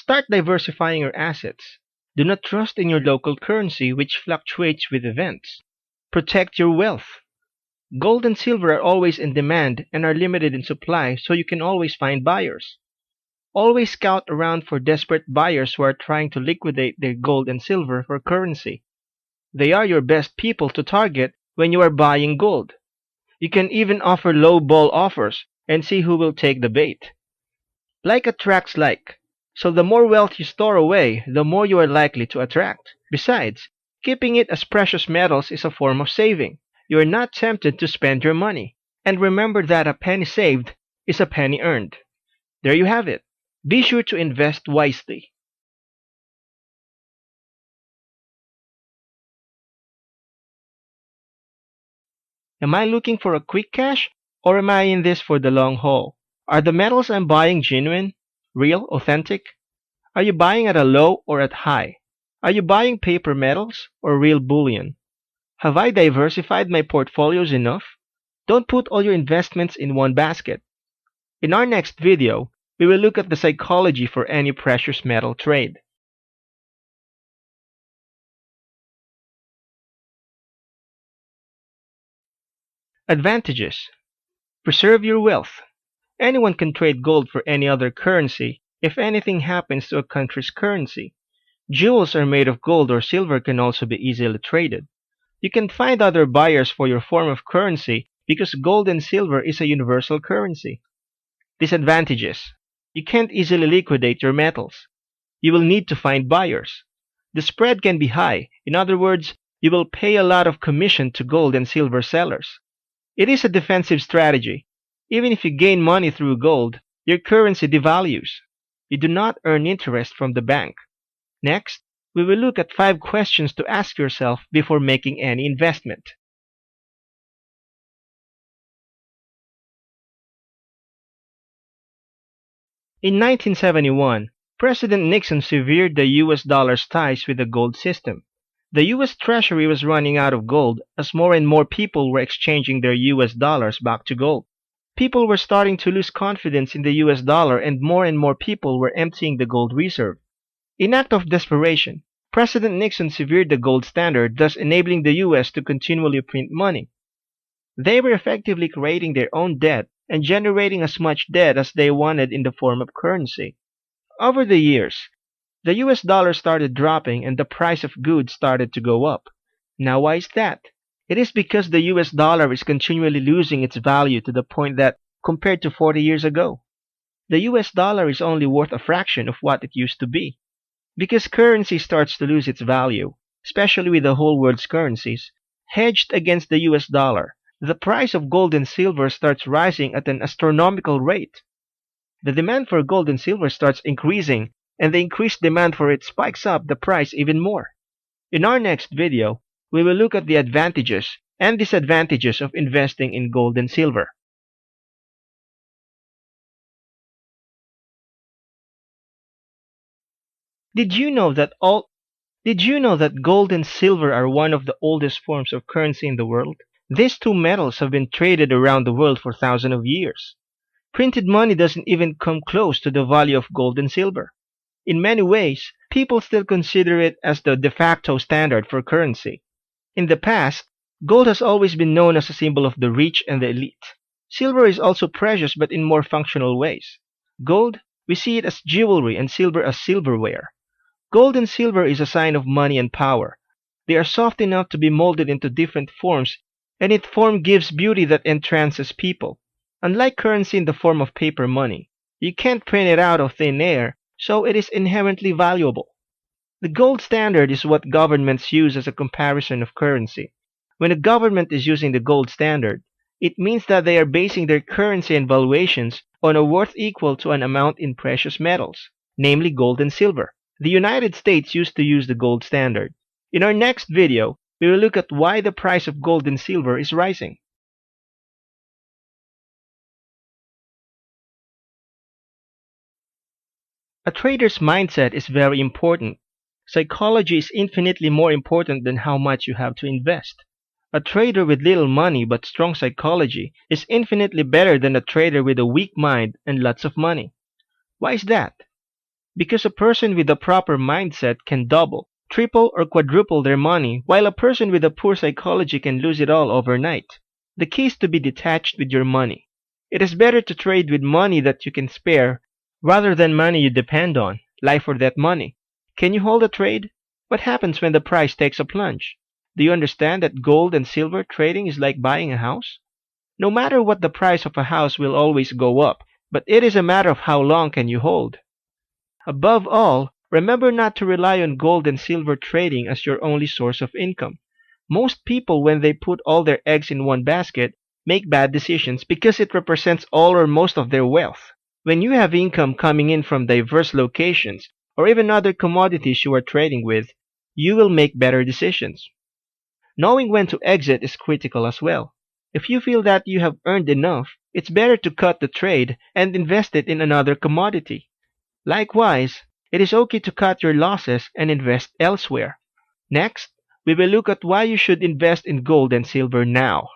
Start diversifying your assets. Do not trust in your local currency, which fluctuates with events. Protect your wealth. Gold and silver are always in demand and are limited in supply, so you can always find buyers. Always scout around for desperate buyers who are trying to liquidate their gold and silver for currency. They are your best people to target when you are buying gold. You can even offer low ball offers and see who will take the bait. Like attracts like. So the more wealth you store away, the more you are likely to attract. Besides, keeping it as precious metals is a form of saving. You are not tempted to spend your money. And remember that a penny saved is a penny earned. There you have it. Be sure to invest wisely. Am I looking for a quick cash, or am I in this for the long haul? Are the metals I'm buying genuine, real, authentic? Are you buying at a low or at high? Are you buying paper metals or real bullion? Have I diversified my portfolios enough? Don't put all your investments in one basket. In our next video, we will look at the psychology for any precious metal trade. Advantages. Preserve your wealth. Anyone can trade gold for any other currency if anything happens to a country's currency. Jewels are made of gold or silver can also be easily traded. You can find other buyers for your form of currency because gold and silver is a universal currency. Disadvantages. You can't easily liquidate your metals. You will need to find buyers. The spread can be high. In other words, you will pay a lot of commission to gold and silver sellers. It is a defensive strategy. Even if you gain money through gold, your currency devalues. You do not earn interest from the bank. Next, we will look at 5 questions to ask yourself before making any investment. In 1971, President Nixon severed the US dollar's ties with the gold system. The US Treasury was running out of gold as more and more people were exchanging their US dollars back to gold. People were starting to lose confidence in the US dollar and more people were emptying the gold reserve. In act of desperation, President Nixon severed the gold standard, thus enabling the US to continually print money. They were effectively creating their own debt and generating as much debt as they wanted in the form of currency. Over the years, the US dollar started dropping and the price of goods started to go up. Now why is that? It is because the US dollar is continually losing its value to the point that, compared to 40 years ago, the US dollar is only worth a fraction of what it used to be. Because currency starts to lose its value, especially with the whole world's currencies, hedged against the US dollar, the price of gold and silver starts rising at an astronomical rate. The demand for gold and silver starts increasing, and the increased demand for it spikes up the price even more. In our next video, we will look at the advantages and disadvantages of investing in gold and silver. Did you know that gold and silver are one of the oldest forms of currency in the world? These two metals have been traded around the world for thousands of years. Printed money doesn't even come close to the value of gold and silver. In many ways, people still consider it as the de facto standard for currency. In the past, gold has always been known as a symbol of the rich and the elite. Silver is also precious but in more functional ways. Gold, we see it as jewelry and silver as silverware. Gold and silver is a sign of money and power. They are soft enough to be molded into different forms, and its form gives beauty that entrances people. Unlike currency in the form of paper money, you can't print it out of thin air, so it is inherently valuable. The gold standard is what governments use as a comparison of currency. When a government is using the gold standard, it means that they are basing their currency and valuations on a worth equal to an amount in precious metals, namely gold and silver. The United States used to use the gold standard. In our next video, we will look at why the price of gold and silver is rising. A trader's mindset is very important. Psychology is infinitely more important than how much you have to invest. A trader with little money but strong psychology is infinitely better than a trader with a weak mind and lots of money. Why is that? because a person with a proper mindset can double, triple, or quadruple their money, while a person with a poor psychology can lose it all overnight. The key is to be detached with your money. It is better to trade with money that you can spare rather than money you depend on, life or death money. Can you hold a trade? What happens when the price takes a plunge? Do you understand that gold and silver trading is like buying a house? No matter what, the price of a house will always go up, but it is a matter of how long can you hold. Above all, remember not to rely on gold and silver trading as your only source of income. Most people, when they put all their eggs in one basket, make bad decisions because it represents all or most of their wealth. When you have income coming in from diverse locations, or even other commodities you are trading with, you will make better decisions. Knowing when to exit is critical as well. If you feel that you have earned enough, it's better to cut the trade and invest it in another commodity. Likewise, it is okay to cut your losses and invest elsewhere. Next, we will look at why you should invest in gold and silver now.